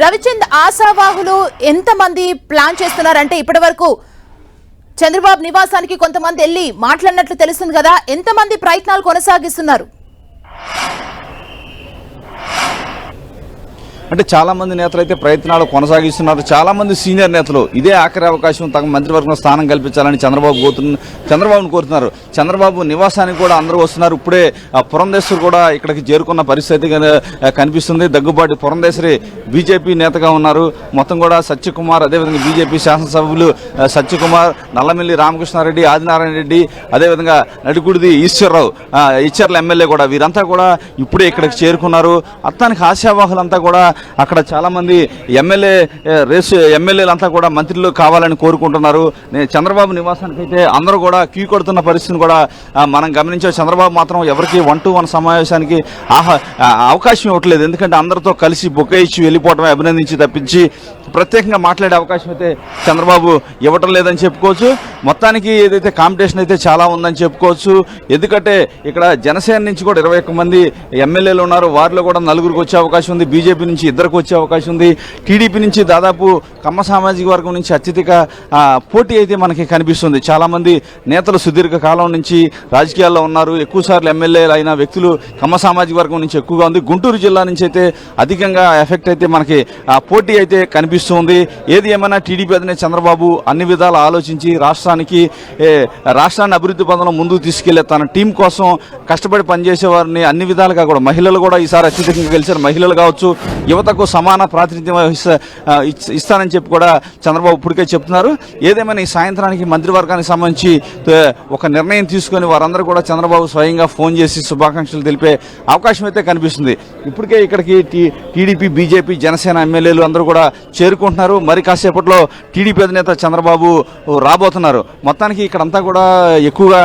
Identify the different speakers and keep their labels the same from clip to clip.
Speaker 1: రవిచంద్ ఆశావాహులు ఎంతమంది ప్లాన్ చేస్తున్నారంటే ఇప్పటి వరకు చంద్రబాబు నివాసానికి కొంతమంది వెళ్ళి మాట్లాడినట్లు తెలుస్తుంది కదా, ఎంతమంది ప్రయత్నాలు కొనసాగిస్తున్నారు?
Speaker 2: అంటే చాలా మంది నేతలు అయితే ప్రయత్నాలు కొనసాగిస్తున్నారు. చాలా మంది సీనియర్ నేతలు ఇదే ఆఖరి అవకాశం తమ మంత్రివర్గంలో స్థానం కల్పించాలని చంద్రబాబును కోరుతున్నారు. చంద్రబాబు నివాసానికి కూడా అందరూ వస్తున్నారు. ఇప్పుడే పురంధేశ్వరి కూడా ఇక్కడికి చేరుకున్న పరిస్థితి కనిపిస్తుంది. దగ్గుబాటి పురంధేశ్వరి బీజేపీ నేతగా ఉన్నారు. మొత్తం కూడా సత్యకుమార్, అదేవిధంగా బీజేపీ శాసనసభ్యులు సత్యకుమార్, నల్లమిల్లి రామకృష్ణారెడ్డి, ఆదినారాయణ రెడ్డి, అదేవిధంగా నడిగుడిది ఈశ్వరరావు, ఇచ్చర్ల ఎమ్మెల్యే కూడా వీరంతా కూడా ఇప్పుడే ఇక్కడికి చేరుకున్నారు. అత్తానికి ఆశావాహులంతా కూడా అక్కడ చాలా మంది ఎమ్మెల్యేలంతా కూడా మంత్రులు కావాలని కోరుకుంటున్నారు. చంద్రబాబు నివాసానికి అయితే అందరూ కూడా క్యూ కొడుతున్న పరిస్థితిని కూడా మనం గమనించే. చంద్రబాబు మాత్రం ఎవరికి 1-to-1 సమావేశానికి అవకాశం ఇవ్వట్లేదు. ఎందుకంటే అందరితో కలిసి బొకే ఇచ్చి వెళ్ళిపోవడమే అభినందించి తప్పించి ప్రత్యేకంగా మాట్లాడే అవకాశం అయితే చంద్రబాబు ఇవ్వటం లేదని చెప్పుకోవచ్చు. మొత్తానికి ఏదైతే కాంపిటీషన్ అయితే చాలా ఉందని చెప్పుకోవచ్చు. ఎందుకంటే ఇక్కడ జనసేన నుంచి కూడా 21 మంది ఎమ్మెల్యేలు ఉన్నారు. వారిలో కూడా 4గురికి వచ్చే అవకాశం ఉంది. బీజేపీ నుంచి 2కి వచ్చే అవకాశం ఉంది. టీడీపీ నుంచి దాదాపు కమ్మ సామాజిక వర్గం నుంచి అత్యధిక పోటీ అయితే మనకి కనిపిస్తుంది. చాలామంది నేతలు సుదీర్ఘ కాలం నుంచి రాజకీయాల్లో ఉన్నారు. ఎక్కువసార్లు ఎమ్మెల్యేలు అయిన వ్యక్తులు కమ్మ సామాజిక వర్గం నుంచి ఎక్కువగా ఉంది. గుంటూరు జిల్లా నుంచి అయితే అధికంగా ఎఫెక్ట్ అయితే మనకి పోటీ అయితే కనిపిస్తుంది. ఏది ఏమైనా టీడీపీ అధినేత చంద్రబాబు అన్ని విధాలు ఆలోచించి రాష్ట్రాన్ని అభివృద్ధి పదంలో ముందుకు తీసుకెళ్లే తన టీం కోసం కష్టపడి పనిచేసే వారిని అన్ని విధాలుగా కూడా మహిళలు కూడా ఈసారి అత్యధికంగా గెలిచారు. మహిళలు కావచ్చు, యువతకు సమాన ప్రాతినిధ్యం ఇస్తానని చెప్పి కూడా చంద్రబాబు ఇప్పటికే చెప్తున్నారు. ఏదేమైనా ఈ సాయంత్రానికి మంత్రివర్గానికి సంబంధించి ఒక నిర్ణయం తీసుకొని వారందరూ కూడా చంద్రబాబు స్వయంగా ఫోన్ చేసి శుభాకాంక్షలు తెలిపే అవకాశం అయితే కనిపిస్తుంది. ఇప్పటికే ఇక్కడికి టీడీపీ, బీజేపీ, జనసేన ఎమ్మెల్యేలు అందరూ కూడా చేరుకుంటున్నారు. మరి కాసేపట్లో టీడీపీ అధినేత చంద్రబాబు రాబోతున్నారు. మొత్తానికి ఇక్కడంతా కూడా ఎక్కువగా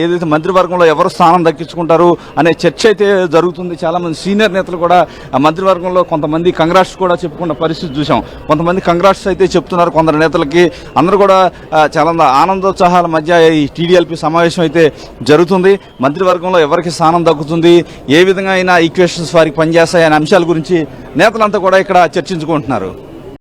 Speaker 2: ఏదైతే మంత్రివర్గంలో ఎవరు స్థానం దక్కించుకుంటారు అనే చర్చ అయితే జరుగుతుంది. చాలా మంది సీనియర్ నేతలు కూడా మంత్రివర్గంలో కొంతమంది కంగ్రాట్స్ కూడా చెప్పుకున్న పరిస్థితి చూసాం. కొంతమంది కంగ్రాట్స్ అయితే చెప్తున్నారు కొందరు నేతలకి. అందరూ కూడా చాలా ఆనందోత్సాహాల మధ్య ఈ టీడీఎల్పీ సమావేశం అయితే జరుగుతుంది. మంత్రివర్గంలో ఎవరికి స్థానం దక్కుతుంది, ఏ విధంగా అయినా ఈక్వేషన్స్ వారికి పనిచేస్తాయి అనే అంశాల గురించి నేతలంతా కూడా ఇక్కడ చర్చించుకుంటున్నారు.